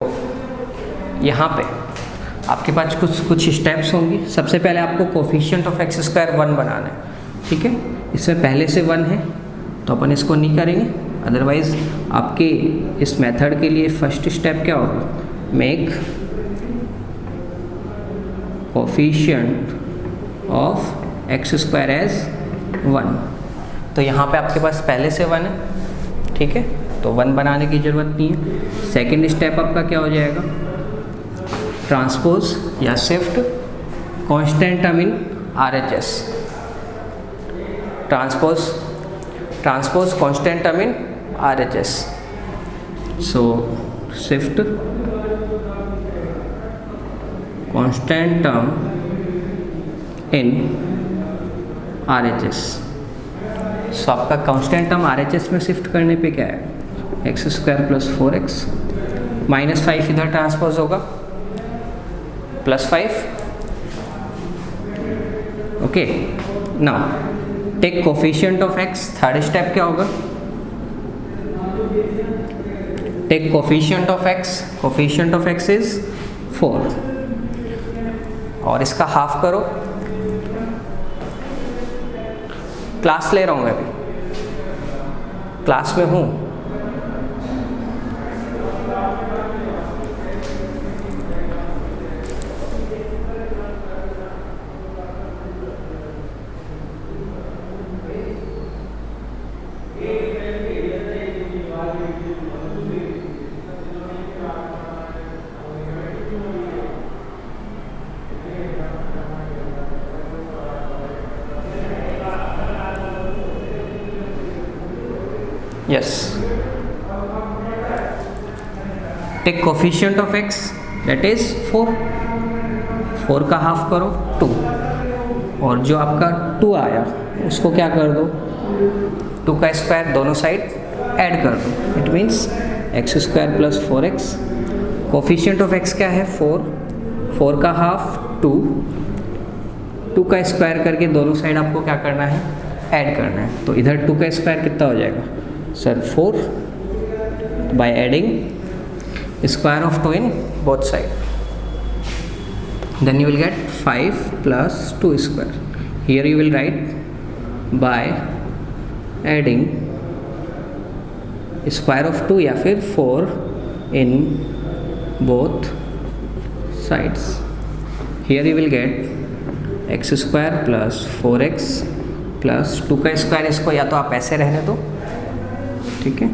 यहाँ पे आपके पास कुछ स्टेप्स होंगी। सबसे पहले आपको कोफिशिएंट ऑफ एक्स स्क्वायर 1 बनाना है, ठीक है। इसमें पहले से 1 है तो अपन इसको नहीं करेंगे, अदरवाइज आपके इस मेथड के लिए फर्स्ट स्टेप क्या होगा, make coefficient of x square as 1। तो यहाँ पे आपके पास पहले से 1 है, ठीक है, तो 1 बनाने की ज़रूरत नहीं है। सेकंड स्टेप आपका क्या हो जाएगा, ट्रांसपोज या shift constant term in RHS, transpose constant term in RHS। So shift constant term in RHS। सो आपका कांस्टेंट टर्म RHS में शिफ्ट करने पे क्या है, x square plus 4x minus 5 इधर ट्रांसपोज होगा plus 5। Okay, now take coefficient of x। Third step क्या होगा, take coefficient of x is 4 और इसका हाफ करो। क्लास ले रहा हूँ मैं अभी, क्लास में हूँ। Yes, take coefficient of x, that is 4 का हाफ करो 2, और जो आपका 2 आया उसको क्या कर दो, 2 का स्क्वायर दोनों साइड ऐड कर दो। It means x square plus 4x। Coefficient of x क्या है, 4 का हाफ 2 का स्क्वायर करके दोनों साइड आपको क्या करना है, ऐड करना है। तो इधर 2 का स्क्वायर कितना हो जाएगा sir, 4 by adding square of 2 in both side, then you will get 5 plus 2 square. Here you will write by adding square of 2 या फिर 4 in both sides. Here you will get x square plus 4x plus 2 का square, इसको या तो आप ऐसे रहने दो, ठीक है,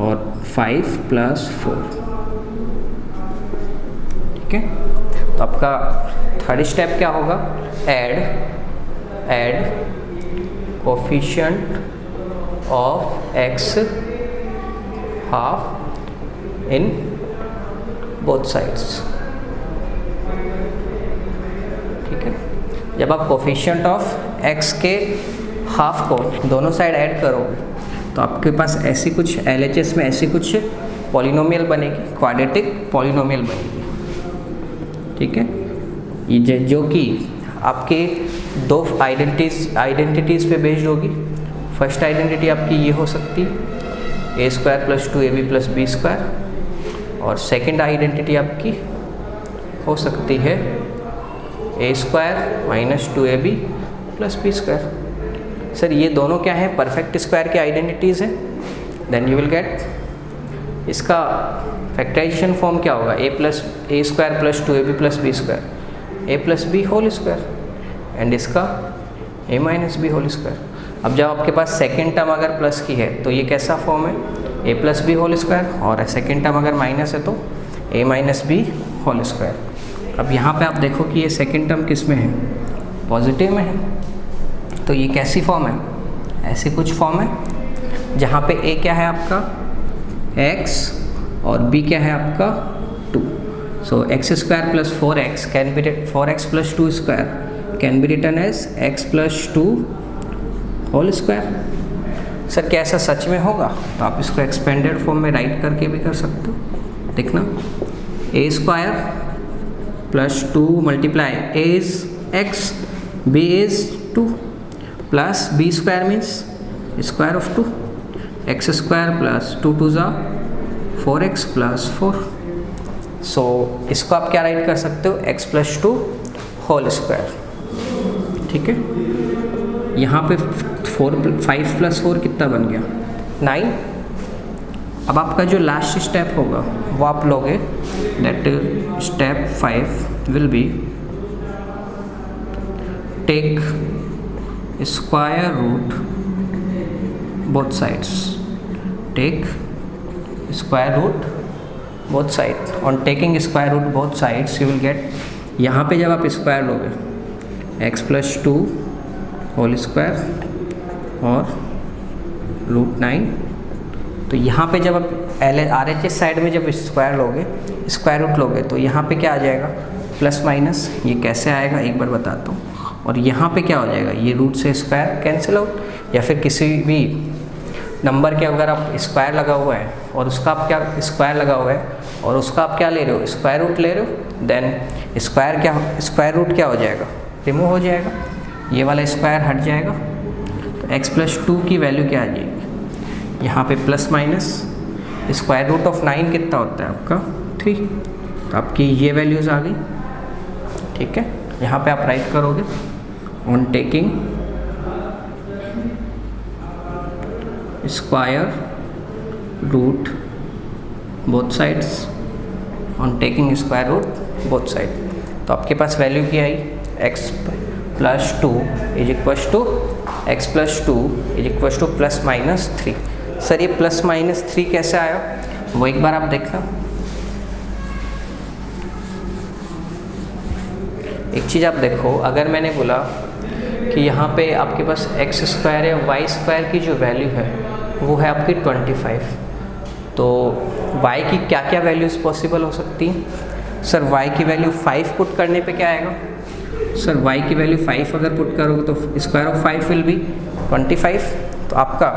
और 5 प्लस 4, ठीक है। तो आपका थर्ड स्टेप क्या होगा, add coefficient of x half in both sides, ठीक है। जब आप कोफिशिएंट ऑफ x के हाफ को दोनों साइड ऐड करोगे तो आपके पास ऐसी कुछ LHS में ऐसी कुछ पॉलिनोमियल बनेगी, क्वाड्रेटिक पॉलिनोमियल बनेगी, ठीक है। ये जो कि आपके दो आइडेंटिटीज़ पे बेस्ड होगी। फर्स्ट आइडेंटिटी आपकी ये हो सकती है a² plus 2ab plus b², और सेकेंड आइडेंटिटी आपकी हो सकती है a² minus 2ab plus b²। Sir ये दोनों क्या है, परफेक्ट स्क्वायर के आइडेंटिटीज़ हैं। देन यू विल गेट इसका फैक्टराइजेशन फॉर्म क्या होगा, a² plus 2ab plus b² a plus b whole square and इसका a minus b whole square. अब जब आपके पास सेकेंड टर्म अगर प्लस की है तो ये कैसा फॉर्म है, a plus b whole square, और सेकेंड टर्म अगर माइनस है तो a minus b whole square. अब यहाँ पे आप देखो कि ये सेकेंड टर्म किस में है, पॉजिटिव में है। तो ये कैसी फॉर्म है, ऐसी कुछ फॉर्म है जहाँ पे a क्या है आपका x और b क्या है आपका 2। So x square plus 4x can be 4x plus 2 square can be written as x plus 2 whole square. Sir क्या ऐसा सच में होगा, तो आप इसको एक्सपेंडेड फॉर्म में राइट करके भी कर सकते हो। देखना a² plus 2 multiply a is x, b is 2 plus b² means square of 2, x² plus 2 2 ज़ा 4x प्लस 4। सो इसको आप क्या राइट कर सकते हो, x प्लस 2 होल स्क्वायर। ठीक है, यहाँ पे 5 प्लस 4 कितना बन गया, 9। अब आपका जो लास्ट स्टेप होगा वो आप लोगे, that step 5 will be take square root both sides, take square root both side. On taking square root both sides you will get, यहाँ पे जब आप स्क्वायर लोगे x प्लस 2 होल स्क्वायर और रूट 9, तो यहाँ पे जब आप RHS साइड में जब स्क्वायर लोगे, स्क्वायर रूट लोगे, तो यहाँ पे क्या आ जाएगा, प्लस माइनस। ये कैसे आएगा एक बार बताता हूँ। और यहाँ पे क्या हो जाएगा, ये रूट से स्क्वायर कैंसिल आउट, या फिर किसी भी नंबर के अगर आप स्क्वायर लगा हुआ है और उसका आप क्या स्क्वायर लगा हुआ है और उसका आप क्या ले रहे हो, स्क्वायर रूट ले रहे हो, देन स्क्वायर रूट क्या हो जाएगा, रिमूव हो जाएगा, ये वाला स्क्वायर हट जाएगा। तो x प्लस 2 की वैल्यू क्या आ जाएगी, यहाँ पे plus minus square root of 9 कितना होता है आपका 3, तो आपकी ये वैल्यूज़ आ गई। ठीक है, यहाँ पे आप राइट करोगे, on taking square root both sides, on taking square root both side, तो आपके पास वैल्यू क्या आई, x plus 2 is equals to x plus 2 is equals to plus minus 3। Sir ये प्लस माइनस 3 कैसे आया, वो एक बार आप देखना। एक चीज़ आप देखो, अगर मैंने बोला कि यहाँ पे आपके पास x स्क्वायर या y स्क्वायर की जो वैल्यू है वो है आपकी 25, तो y की क्या क्या वैल्यूज़ पॉसिबल हो सकती हैं। सर y की वैल्यू 5 पुट करने पे क्या आएगा, सर y की वैल्यू 5 अगर पुट करोगे तो स्क्वायर ऑफ 5 विल बी 25। तो आपका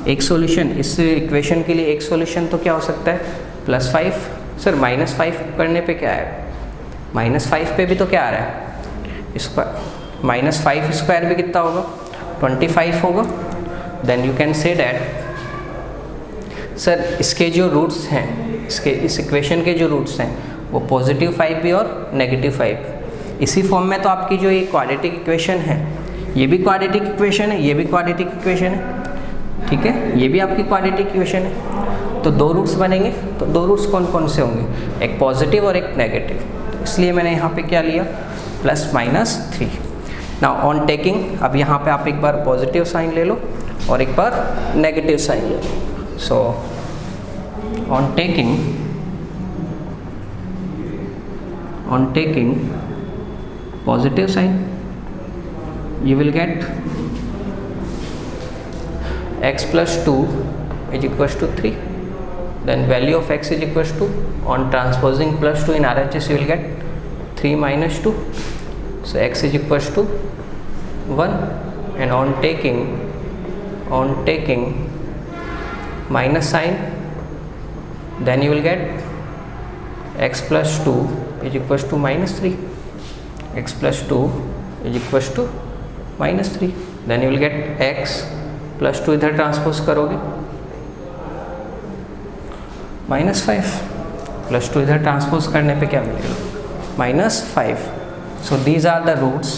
एक सॉल्यूशन, इस इक्वेशन के लिए एक सॉल्यूशन तो क्या हो सकता है, +5। सर -5 करने पे क्या आएगा, -5 पे भी तो क्या आ रहा है स्क्वायर, -5 स्क्वायर भी कितना होगा, 25 होगा। Then you can say that sir इसके जो रूट्स हैं, इसके इस इक्वेशन के जो रूट्स हैं वो +5 भी और -5। इसी फॉर्म में तो आपकी जो ये क्वाड्रेटिक इक्वेशन है, ये भी क्वाड्रेटिक इक्वेशन है, ये भी क्वाड्रेटिक इक्वेशन है। ठीक है, ये भी आपकी क्वाड्रेटिक इक्वेशन है। तो दो रूट्स बनेंगे, तो दो रूट्स कौन कौन से होंगे, एक पॉजिटिव और एक नेगेटिव। तो इसलिए मैंने यहाँ पे क्या लिया, +-3। नाउ ऑन टेकिंग, अब यहाँ पे आप एक बार पॉजिटिव साइन ले लो और एक बार नेगेटिव साइन ले लो। So on taking positive sign you will get x plus 2 is equals to 3, then value of x is equals to, on transposing plus 2 in RHS you will get 3 minus 2, so x is equals to 1, and on taking minus sign, then you will get x plus 2 is equals to -3, x plus 2 is equals to -3, then you will get x plus 2 इधर transpose करोगे -5 plus 2 इधर transpose करने पे क्या मिलेगा, -5। So these are the roots,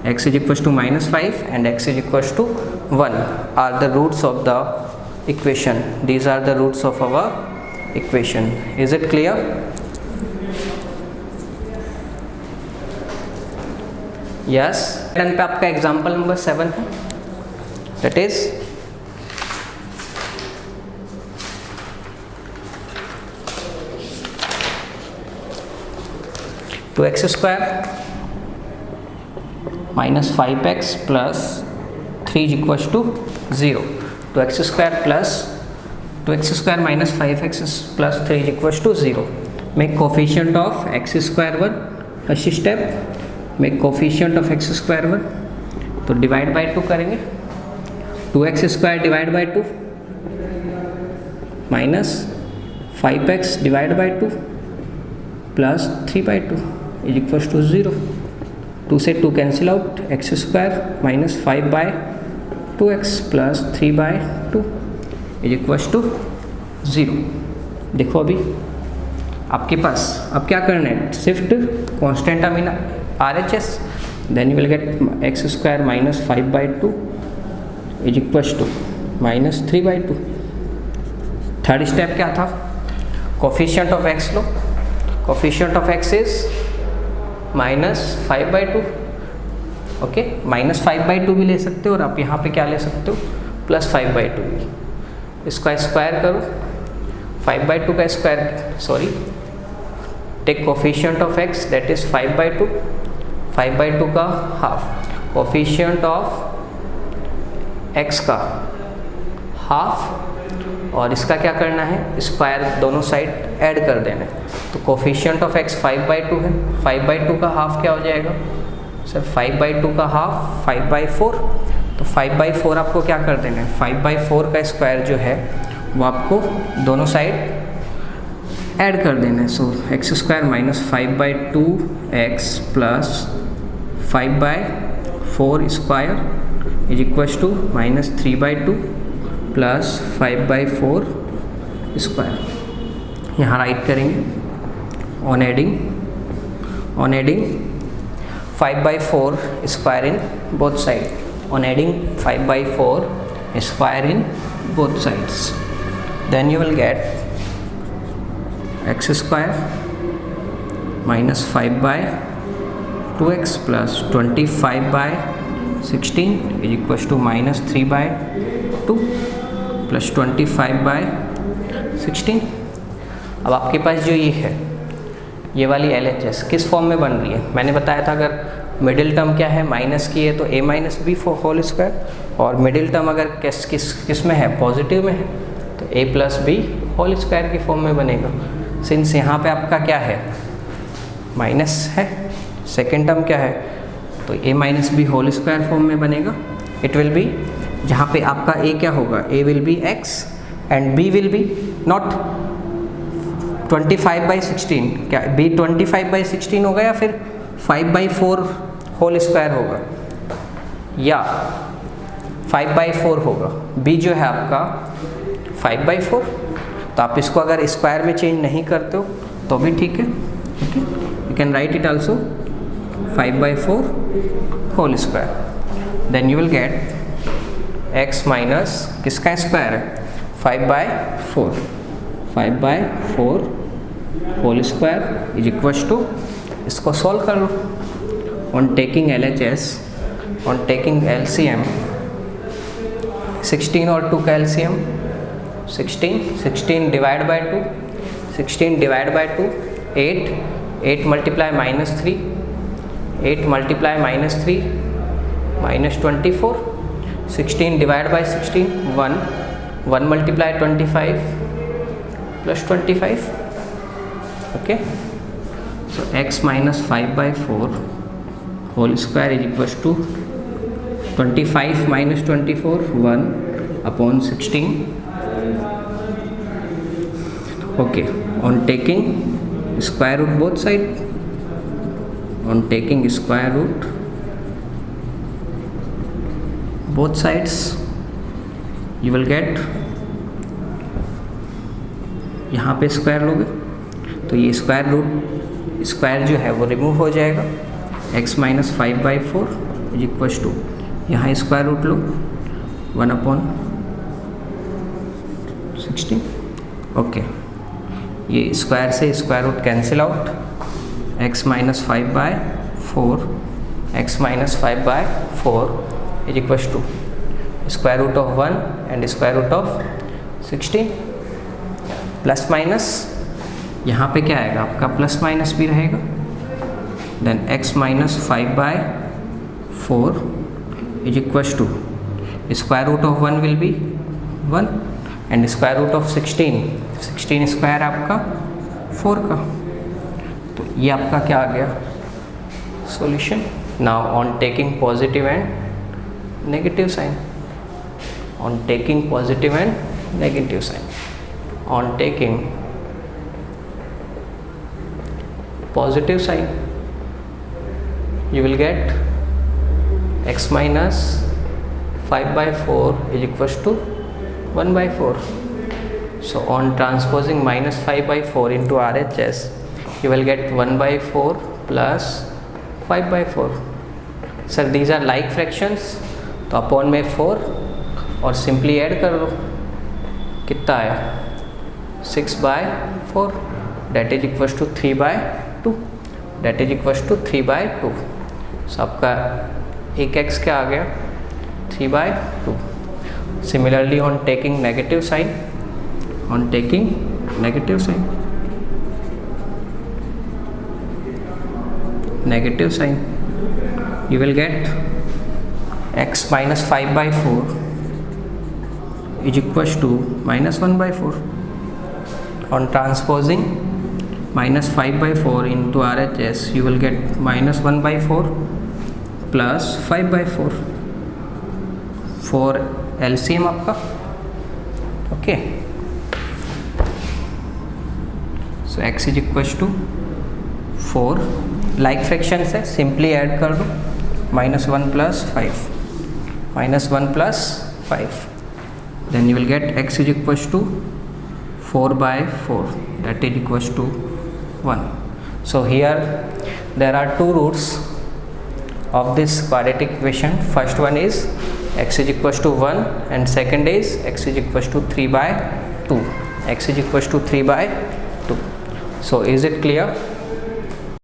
x is equals to -5 and x is equals to 1 are the roots of the equation. These are the roots of our equation. Is it clear? Yes. Turn पे आपका example number 7 है, that is two x square -5x plus 3 is equals to 0। 2x square plus 2x square -5x plus 3 is equals to 0। Make coefficient of x square 1, first step make coefficient of x square 1, तो divide by 2 करेंगे, 2x square divide by 2 minus 5x divide by 2 plus 3 by 2 is equals to 0। 2 से 2 cancel out, x square -5 by 2x plus 3 by 2 is equals to 0। देखो अभी आपके पास अब क्या करना है, shift constant term in RHS, then you will get x square minus 5/2 is equals to minus 3/2। Third step क्या था, कोफिशिएंट ऑफ एक्स लो, coefficient of x is minus 5/2। Okay, minus 5/2 भी ले सकते हो और आप यहाँ पे क्या ले सकते हो, प्लस 5/2 भी। इसका स्क्वायर करो, 5/2 का square, sorry, take coefficient of x that is 5/2, 5/2 का हाफ, कोफिशिएंट ऑफ एक्स का हाफ, और इसका क्या करना है, स्क्वायर दोनों साइड ऐड कर देना है। तो कोफिशिएंट ऑफ एक्स 5/2 है, 5/2 का हाफ क्या हो जाएगा सर, 5/2 का हाफ 5/4, तो 5/4 आपको क्या कर देना है, 5/4 का स्क्वायर जो है वो आपको दोनों साइड ऐड कर देना है। So x square minus 5/2 x plus 5/4 square is equals to minus 3/2 plus 5/4 square. यहाँ राइट करेंगे on adding 5/4 square in both side, on adding 5/4 square in both sides, then you will get x square minus 5/2x plus 25/16 is equals to minus 3/2 plus 25/16। अब आपके पास जो ये है, ये वाली LHS किस फॉर्म में बन रही है, मैंने बताया था अगर मिडिल टर्म क्या है, माइनस की है तो a minus b whole square, और मिडिल टर्म अगर किस में है, पॉजिटिव में है, तो a plus b whole square की फॉर्म में बनेगा। सिंस यहाँ पे आपका क्या है, माइनस है, सेकेंड टर्म क्या है, तो a minus b whole square form में बनेगा। इट विल बी, जहाँ पे आपका a क्या होगा, a will be x and b will be not 25/16, क्या b 25/16 होगा या फिर 5/4 होल स्क्वायर होगा या 5/4 होगा, b जो है आपका 5/4, तो आप इसको अगर स्क्वायर में चेंज नहीं करते हो तो भी ठीक है, you can write it also 5/4 whole square, then you will get x minus किसका स्क्वायर है, 5/4 whole square is equals to, इसको सॉल्व कर लो, on taking LHS, on taking LCM, 16 और 2 का LCM 16 divide by 2, 16 divide by 2 8 multiply minus 3, 8 multiply minus 3 minus 24, 16 divide by 16 1 multiply 25 plus 25। Okay, so x minus 5/4 whole square is equals to 25 minus 24 1 upon 16। okay, on taking square root both side, on taking square root both sides you will get, यहाँ पे square लोगे तो ये square जो है वो remove हो जाएगा, x minus 5/4 is equals to, यहाँ स्क्वायर रूट लो 1/16। ओके, ये स्क्वायर से square root cancel out, x minus 5/4 is equals to square root of 1 and square root of 16 plus minus, यहाँ पे क्या आएगा आपका प्लस माइनस भी रहेगा, then x minus 5/4 is equals to square root of 1 will be 1 and square root of 16 square आपका 4 का, तो ये आपका क्या आ गया solution. Now on taking positive and negative sign, on taking positive and negative sign, on taking positive sign you will get x minus 5/4 is equals to 1/4, So on transposing minus 5 by 4 into RHS, you will get 1 by 4 plus 5 by 4. Sir, these are like fractions, तो upon में 4 और simply add कर दो, कितना आया 6 by 4, that is equals to 3 by 2, that is equals to 3 by 2. So आपका एक x क्या आ गया 3 by 2. Similarly on taking negative sign, you will get x minus 5 by 4 is equals to minus 1 by 4. On transposing minus 5 by 4 into RHS, you will get minus 1 by 4 plus 5 by 4 for LCM आपका. Okay, so x is equals to 4. Like fraction से simply add कर दो, minus 1 plus 5, then you will get x is equals to 4 by 4, that is equals to 1. So here there are two roots of this quadratic equation. First one is x is equals to 1 and second is x is equals to 3 by 2. x is equals to 3 by 2. So is it clear?